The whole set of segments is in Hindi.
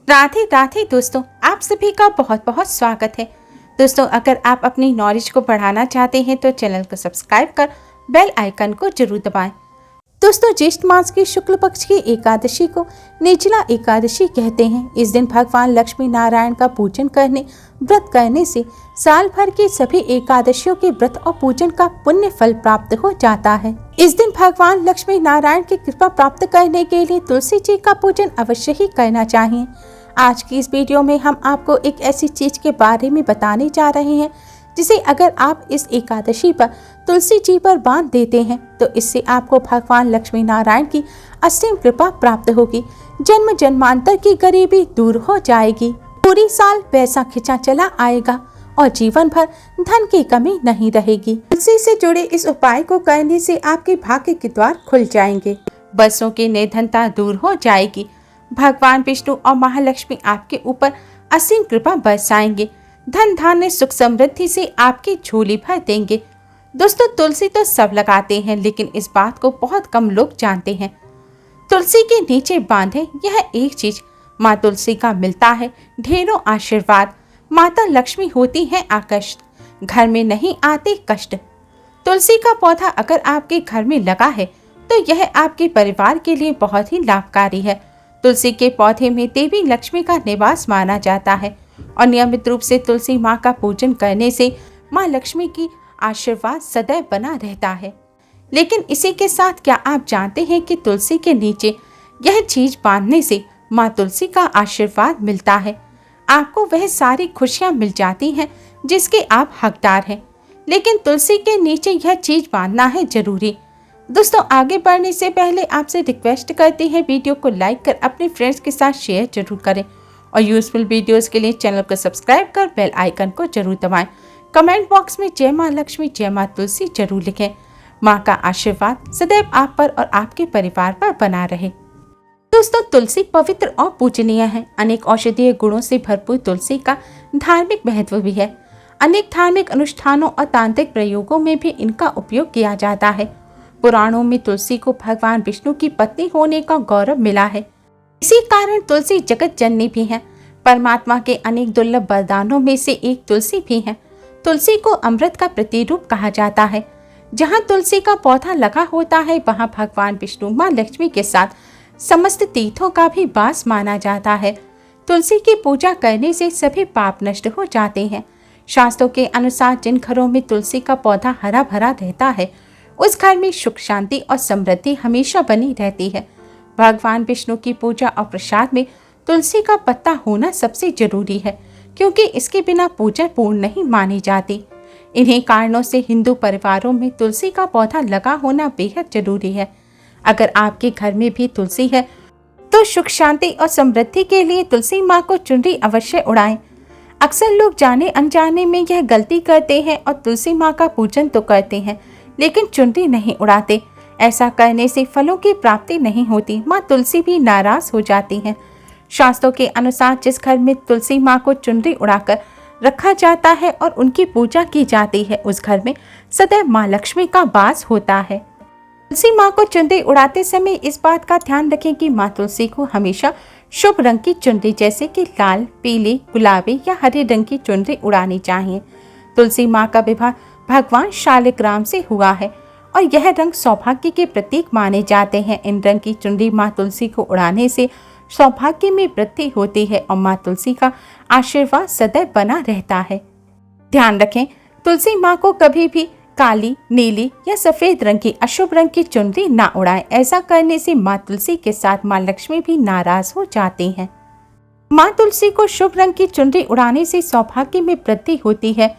राधे राधे दोस्तों, आप सभी का बहुत बहुत स्वागत है। दोस्तों, अगर आप अपनी नॉलेज को बढ़ाना चाहते हैं तो चैनल को सब्सक्राइब कर बेल आइकन को जरूर दबाएं। दोस्तों, ज्येष्ठ मास की शुक्ल पक्ष की एकादशी को निर्जला एकादशी कहते हैं। इस दिन भगवान लक्ष्मी नारायण का पूजन करने व्रत करने से साल भर की सभी एकादशियों के व्रत और पूजन का पुण्य फल प्राप्त हो जाता है। इस दिन भगवान लक्ष्मी नारायण की कृपा प्राप्त करने के लिए तुलसी जी का पूजन अवश्य ही करना चाहिए। आज की इस वीडियो में हम आपको एक ऐसी चीज के बारे में बताने जा रहे हैं जिसे अगर आप इस एकादशी पर तुलसी जी पर बांध देते हैं तो इससे आपको भगवान लक्ष्मी नारायण की असीम कृपा प्राप्त होगी। जन्म जन्मांतर की गरीबी दूर हो जाएगी, पूरी साल पैसा खिंचा चला आएगा और जीवन भर धन की कमी नहीं रहेगी। तुलसी से जुड़े इस उपाय को करने से आपके भाग्य के द्वार खुल जाएंगे, बरसों की निर्धनता दूर हो जाएगी। भगवान विष्णु और महालक्ष्मी आपके ऊपर असीम कृपा बरसाएंगे, धन धान्य सुख समृद्धि से आपकी झोली भर देंगे। दोस्तों, तुलसी तो सब लगाते हैं लेकिन इस बात को बहुत कम लोग जानते हैं। तुलसी के नीचे बांधे यह एक चीज माँ तुलसी का मिलता है ढेरों आशीर्वाद। माता लक्ष्मी होती है आकर्षित, घर में नहीं आते कष्ट। तुलसी का पौधा अगर आपके घर में लगा है तो यह आपके परिवार के लिए बहुत ही लाभकारी है। तुलसी के पौधे में देवी लक्ष्मी का निवास माना जाता है और नियमित रूप से तुलसी माँ का पूजन करने से माँ लक्ष्मी की आशीर्वाद सदैव बना रहता है। लेकिन इसी के साथ क्या आप जानते हैं कि तुलसी के नीचे यह चीज बांधने से माँ तुलसी का आशीर्वाद मिलता है। आपको वह सारी खुशियाँ मिल जाती हैं जिसके आप हकदार हैं। लेकिन तुलसी के नीचे यह चीज बांधना है जरूरी। दोस्तों, आगे बढ़ने से पहले आपसे रिक्वेस्ट करते हैं वीडियो को लाइक कर अपने फ्रेंड्स के साथ शेयर जरूर करें और यूजफुल वीडियोस के लिए चैनल को सब्सक्राइब कर बेल आइकन को जरूर दबाएं। कमेंट बॉक्स में जय माँ लक्ष्मी जय माँ तुलसी जरूर लिखें। माँ का आशीर्वाद सदैव आप पर और आपके परिवार पर बना रहे। दोस्तों, तुलसी पवित्र और पूजनीय है। अनेक औषधीय गुणों से भरपूर तुलसी का धार्मिक महत्व भी है। अनेक धार्मिक अनुष्ठानों और तांत्रिक प्रयोगों में भी इनका उपयोग किया जाता है। पुराणों में तुलसी को भगवान विष्णु की पत्नी होने का गौरव मिला है। इसी कारण तुलसी जगत जननी भी है। परमात्मा के अनेक दुर्लभ वरदानों में से एक तुलसी भी है। तुलसी को अमृत का प्रतिरूप कहा जाता है। जहाँ तुलसी का पौधा लगा होता है वहाँ भगवान विष्णु माँ लक्ष्मी के साथ समस्त तीर्थों का भी वास माना जाता है। तुलसी की पूजा करने से सभी पाप नष्ट हो जाते हैं। शास्त्रों के अनुसार जिन घरों में तुलसी का पौधा हरा भरा रहता है उस घर में सुख शांति और समृद्धि हमेशा बनी रहती है। भगवान विष्णु की पूजा और प्रसाद में तुलसी का पत्ता होना सबसे जरूरी है क्योंकि इसके बिना पूजा पूर्ण नहीं मानी जाती। इन्हीं कारणों से हिंदू परिवारों में तुलसी का पौधा लगा होना बेहद जरूरी है। अगर आपके घर में भी तुलसी है तो सुख शांति और समृद्धि के लिए तुलसी माँ को चुनरी अवश्य उड़ाएं। अक्सर लोग जाने अनजाने में यह गलती करते हैं और तुलसी माँ का पूजन तो करते हैं लेकिन चुनरी नहीं उड़ाते। ऐसा करने से फलों की प्राप्ति नहीं होती, माँ तुलसी भी नाराज हो जाती हैं। शास्त्रों के अनुसार जिस घर में तुलसी माँ को चुनरी उड़ाकर रखा जाता है और उनकी पूजा की जाती है उस घर में सदैव माँ लक्ष्मी का वास होता है। तुलसी माँ को चुनरी उड़ाते समय इस बात का ध्यान रखें कि माँ तुलसी को हमेशा शुभ रंग की चुनरी जैसे कि लाल, पीली, गुलाबी या हरे रंग की चुनरी उड़ानी चाहिए। तुलसी माँ का विवाह भगवान शालिग्राम से हुआ है और यह रंग सौभाग्य के प्रतीक माने जाते हैं। इन रंग की चुनरी माँ तुलसी को उड़ाने से सौभाग्य में वृद्धि होती है और माँ तुलसी का आशीर्वाद सदैव बना रहता है। ध्यान रखें, तुलसी माँ को कभी भी काली, नीली या सफेद रंग की अशुभ रंग की चुनरी ना उड़ाएं। ऐसा करने से माँ तुलसी के साथ माँ लक्ष्मी भी नाराज हो जाती हैं। माँ तुलसी को शुभ रंग की चुनरी उड़ाने से सौभाग्य में वृद्धि होती है।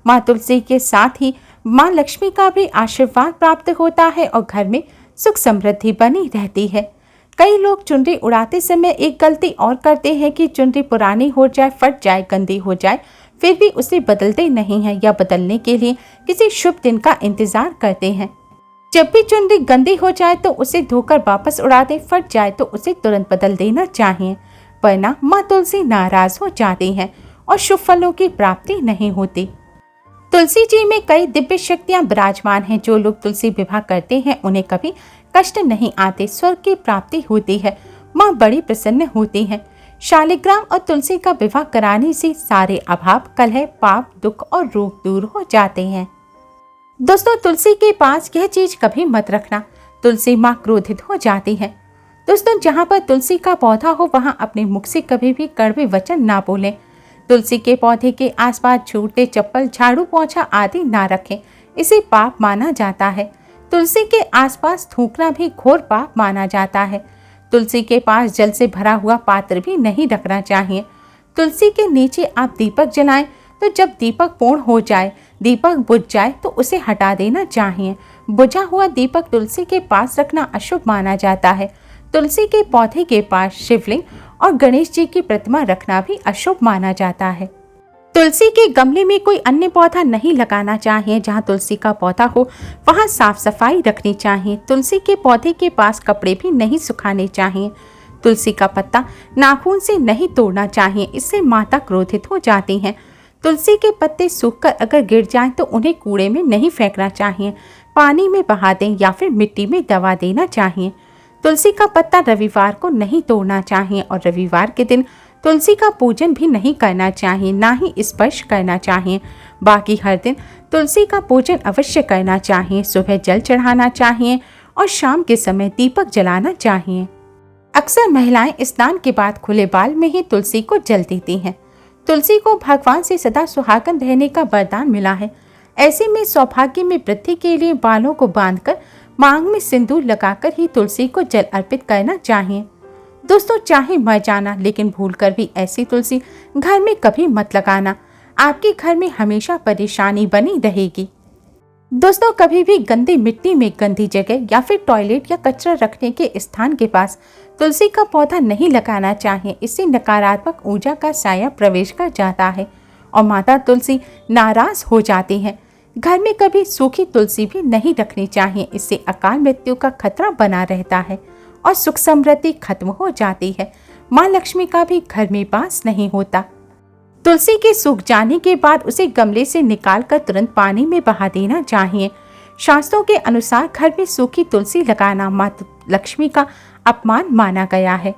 माँ तुलसी के साथ ही माँ लक्ष्मी का भी आशीर्वाद प्राप्त होता है और घर में सुख समृद्धि बनी रहती है। कई लोग चुनरी उड़ाते समय एक गलती और करते हैं कि चुनरी पुरानी हो जाए, फट जाए, गंदी हो जाए, फिर भी उसे बदलते नहीं हैं या बदलने के लिए किसी शुभ दिन का इंतजार करते हैं। जब भी चुनरी गंदी हो जाए तो उसे धोकर वापस उड़ा दें, फट जाए तो उसे तुरंत बदल देना चाहिए, वरना माँ तुलसी नाराज हो जाती हैं और शुभ फलों की प्राप्ति नहीं होती। तुलसी जी में कई दिव्य शक्तियां विराजमान हैं। जो लोग तुलसी विवाह करते हैं उन्हें कभी कष्ट नहीं आते, स्वर्ग की प्राप्ति होती है, माँ बड़ी प्रसन्न होती है। शालिग्राम और तुलसी का विवाह कराने से सारे अभाव, कलह, पाप, दुख और रोग दूर हो जाते हैं। दोस्तों, तुलसी के पास यह चीज कभी मत रखना, तुलसी माँ क्रोधित हो जाती है। दोस्तों, जहाँ पर तुलसी का पौधा हो वहाँ अपने मुख से कभी भी कड़वे वचन ना बोलें। तुलसी के पौधे के आसपास जूते, चप्पल, झाड़ू, पोंछा आदि ना रखें, इसे पाप माना जाता है। तुलसी के आसपास थूकना भी घोर पाप माना जाता है। तुलसी के पास जल से भरा हुआ पात्र भी नहीं रखना चाहिए। तुलसी के नीचे आप दीपक जलाएं तो जब दीपक पूर्ण हो जाए, दीपक बुझ जाए तो उसे हटा देना चाहिए। बुझा हुआ दीपक तुलसी के पास रखना अशुभ माना जाता है। तुलसी के पौधे के पास शिवलिंग और गणेश जी की प्रतिमा रखना भी अशुभ माना जाता है। तुलसी के गमले में कोई अन्य पौधा नहीं लगाना चाहिए। जहाँ तुलसी का पौधा हो वहाँ साफ सफाई रखनी चाहिए। तुलसी के पौधे के पास कपड़े भी नहीं सुखाने चाहिए। तुलसी का पत्ता नाखून से नहीं तोड़ना चाहिए, इससे माता क्रोधित हो जाती हैं। तुलसी के पत्ते सूखकर अगर गिर जाएं तो उन्हें कूड़े में नहीं फेंकना चाहिए, पानी में बहा दें या फिर मिट्टी में दबा देना चाहिए। तुलसी का पत्ता रविवार को नहीं तोड़ना चाहिए और रविवार के दिन तुलसी का पूजन भी नहीं करना चाहिए, ना ही स्पर्श करना चाहिए। बाकी हर दिन तुलसी का पूजन अवश्य करना चाहिए। सुबह जल चढ़ाना चाहिए और शाम के समय दीपक जलाना चाहिए। अक्सर महिलाएं स्नान के बाद खुले बाल में ही तुलसी को जल देती हैं। तुलसी को भगवान से सदा सुहागन रहने का वरदान मिला है। ऐसे में सौभाग्य में वृद्धि के लिए बालों को बांधकर मांग में सिंदूर लगाकर ही तुलसी को जल अर्पित करना चाहिए। दोस्तों, चाहे मर जाना लेकिन भूलकर भी ऐसी तुलसी घर में कभी मत लगाना, आपके घर में हमेशा परेशानी बनी रहेगी। दोस्तों, कभी भी गंदी मिट्टी में, गंदी जगह या फिर टॉयलेट या कचरा रखने के स्थान के पास तुलसी का पौधा नहीं लगाना चाहिए। इससे नकारात्मक ऊर्जा का साया प्रवेश कर जाता है और माता तुलसी नाराज हो जाती है। घर में कभी सूखी तुलसी भी नहीं रखनी चाहिए, इससे अकाल मृत्यु का खतरा बना रहता है और सुख समृद्धि खत्म हो जाती है। माँ लक्ष्मी का भी घर में वास नहीं होता। तुलसी के सूख जाने के बाद उसे गमले से निकालकर तुरंत पानी में बहा देना चाहिए। शास्त्रों के अनुसार घर में सूखी तुलसी लगाना माँ लक्ष्मी का अपमान माना गया है।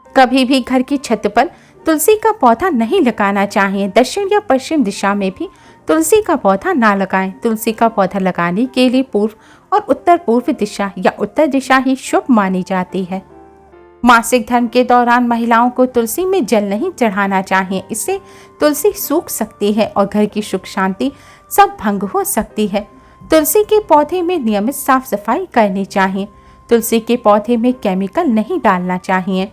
कभी भी घर की छत पर तुलसी का पौधा नहीं लगाना चाहिए। दक्षिण या पश्चिम दिशा में भी तुलसी का पौधा ना लगाएं। तुलसी का पौधा लगाने के लिए पूर्व और उत्तर पूर्व दिशा या उत्तर दिशा ही शुभ मानी जाती है। मासिक धर्म के दौरान महिलाओं को तुलसी में जल नहीं चढ़ाना चाहिए, इससे तुलसी सूख सकती है और घर की सुख शांति सब भंग हो सकती है। तुलसी के पौधे में नियमित साफ सफाई करनी चाहिए। तुलसी के पौधे में केमिकल नहीं डालना चाहिए।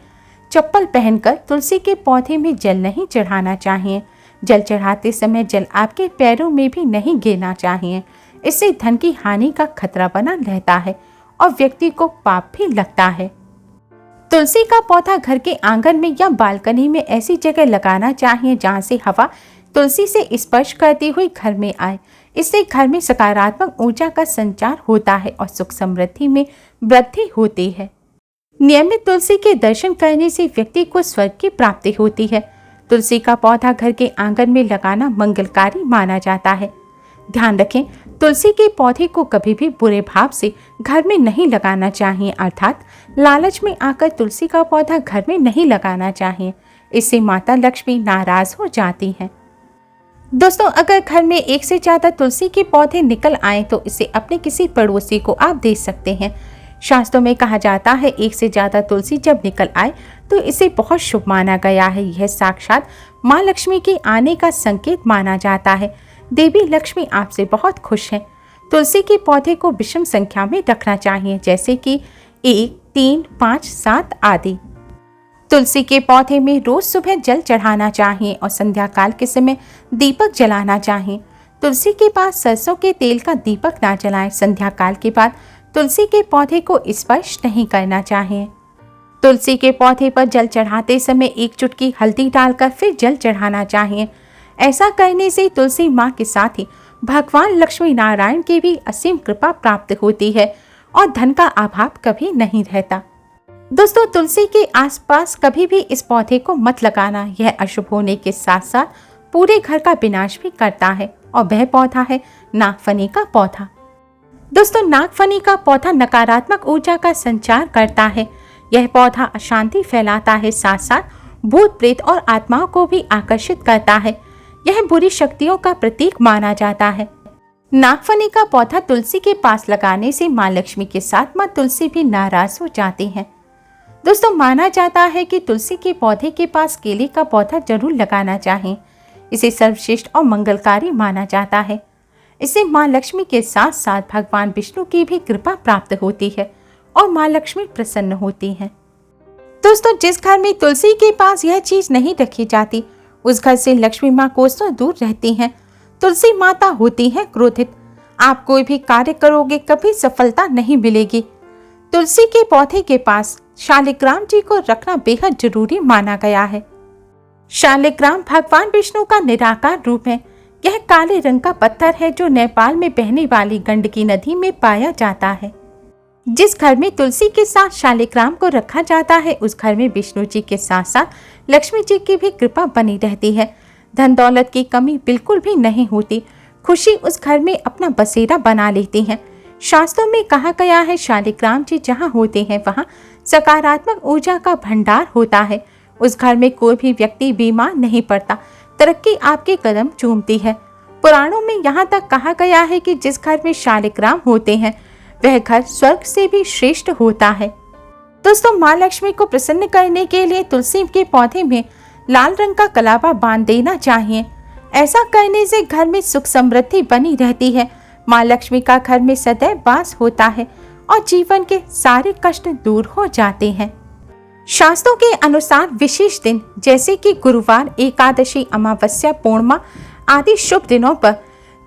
चप्पल पहनकर तुलसी के पौधे में जल नहीं चढ़ाना चाहिए। जल चढ़ाते समय जल आपके पैरों में भी नहीं गिरना चाहिए, इससे धन की हानि का खतरा बना रहता है और व्यक्ति को पाप भी लगता है। तुलसी का पौधा घर के आंगन में या बालकनी में ऐसी जगह लगाना चाहिए जहां से हवा तुलसी से स्पर्श करती हुई घर में आए। इससे घर में सकारात्मक ऊर्जा का संचार होता है और सुख समृद्धि में वृद्धि होती है। नियमित तुलसी के दर्शन करने से व्यक्ति को स्वर्ग की प्राप्ति होती है। तुलसी का पौधा घर के आंगन में लगाना मंगलकारी माना जाता है। ध्यान रखें, तुलसी के पौधे को कभी भी बुरे भाव से घर में नहीं लगाना चाहिए, अर्थात लालच में आकर तुलसी का पौधा घर में नहीं लगाना चाहिए। इससे माता लक्ष्मी नाराज हो जाती हैं। दोस्तों, अगर घर में एक से ज्यादा तुलसी के पौधे निकल आए तो इसे अपने किसी पड़ोसी को आप दे सकते हैं। शास्त्रों में कहा जाता है एक से ज्यादा तुलसी जब निकल आए तो इसे बहुत शुभ माना गया है। यह साक्षात माँ लक्ष्मी के आने का संकेत माना जाता है। देवी लक्ष्मी आपसे बहुत खुश हैं। तुलसी के पौधे को विषम संख्या में रखना चाहिए, जैसे कि 1, 3, 5, 7 आदि। तुलसी के पौधे में रोज सुबह जल चढ़ाना चाहिए और संध्या काल के समय दीपक जलाना चाहिए। तुलसी के पास सरसों के तेल का दीपक ना जलाएं। संध्या काल के बाद तुलसी के पौधे को स्पर्श नहीं करना चाहिए। तुलसी के पौधे पर जल चढ़ाते समय 1 चुटकी हल्दी डालकर फिर जल चढ़ाना चाहिए। ऐसा करने से तुलसी माँ के साथ ही भगवान लक्ष्मी नारायण की भी असीम कृपा प्राप्त होती है और धन का अभाव कभी नहीं रहता। दोस्तों, तुलसी के आसपास कभी भी इस पौधे को मत लगाना। यह अशुभ होने के साथ साथ पूरे घर का विनाश भी करता है और वह पौधा है नागफनी का पौधा। दोस्तों, नागफनी का पौधा नकारात्मक ऊर्जा का संचार करता है। यह पौधा अशांति फैलाता है, साथ साथ भूत प्रेत और आत्माओं को भी आकर्षित करता है। यह बुरी शक्तियों का प्रतीक माना जाता है। नागफनी का पौधा तुलसी के पास लगाने से माँ लक्ष्मी के साथ माँ तुलसी भी नाराज हो जाती हैं। दोस्तों, माना जाता है कि तुलसी के पौधे के पास केले का पौधा जरूर लगाना चाहिए। इसे सर्वश्रेष्ठ और मंगलकारी माना जाता है। इससे माँ लक्ष्मी के साथ साथ भगवान विष्णु की भी कृपा प्राप्त होती है और माँ लक्ष्मी प्रसन्न होती हैं। दोस्तों, जिस घर में तुलसी के पास यह चीज नहीं रखी जाती उस घर से लक्ष्मी माँ कोसों दूर रहती हैं। तुलसी माता होती है क्रोधित। आप कोई भी कार्य करोगे कभी सफलता नहीं मिलेगी। तुलसी के पौधे के पास शालिग्राम जी को रखना बेहद जरूरी माना गया है। शालिग्राम भगवान विष्णु का निराकार रूप है। यह काले रंग का पत्थर है जो नेपाल में बहने वाली गंडकी नदी में पाया जाता है। जिस घर में तुलसी के साथ शालिग्राम को रखा जाता है उस घर में विष्णु जी के साथ साथ लक्ष्मी जी की भी कृपा बनी रहती है। धन दौलत की कमी बिल्कुल भी नहीं होती। खुशी उस घर में अपना बसेरा बना लेती है। शास्त्रों में कहा गया है शालिग्राम जी जहाँ होते हैं वहाँ सकारात्मक ऊर्जा का भंडार होता है। उस घर में कोई भी व्यक्ति बीमार नहीं पड़ता। तरक्की आपके कदम चूमती है। पुराणों में यहाँ तक कहा गया है कि जिस घर में शालिग्राम होते हैं वह घर स्वर्ग से भी श्रेष्ठ होता है। दोस्तों, माँ लक्ष्मी को प्रसन्न करने के लिए तुलसी के पौधे में लाल रंग का कलावा बांध देना चाहिए। ऐसा करने से घर में सुख समृद्धि बनी रहती है। माँ लक्ष्मी का घर में सदैव वास होता है और जीवन के सारे कष्ट दूर हो जाते हैं। शास्त्रों के अनुसार विशेष दिन जैसे कि गुरुवार, एकादशी, अमावस्या, पूर्णिमा आदि शुभ दिनों पर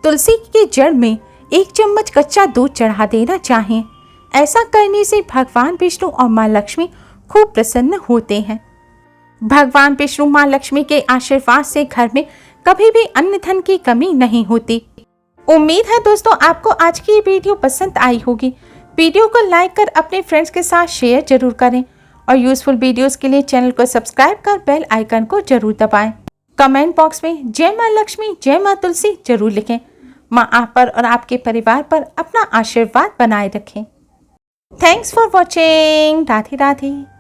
तुलसी के जड़ में 1 चम्मच कच्चा दूध चढ़ा देना चाहिए। ऐसा करने से भगवान विष्णु और माँ लक्ष्मी खूब प्रसन्न होते हैं। भगवान विष्णु माँ लक्ष्मी के आशीर्वाद से घर में कभी भी अन्न धन की कमी नहीं होती। उम्मीद है दोस्तों आपको आज की ये वीडियो पसंद आई होगी। वीडियो को लाइक कर अपने फ्रेंड्स के साथ शेयर जरूर करें और यूजफुल वीडियोस के लिए चैनल को सब्सक्राइब कर बेल आइकन को जरूर दबाएं। कमेंट बॉक्स में जय माँ लक्ष्मी, जय माँ तुलसी जरूर लिखें। माँ आप पर और आपके परिवार पर अपना आशीर्वाद बनाए रखें। Thanks for watching. Radhe Radhe.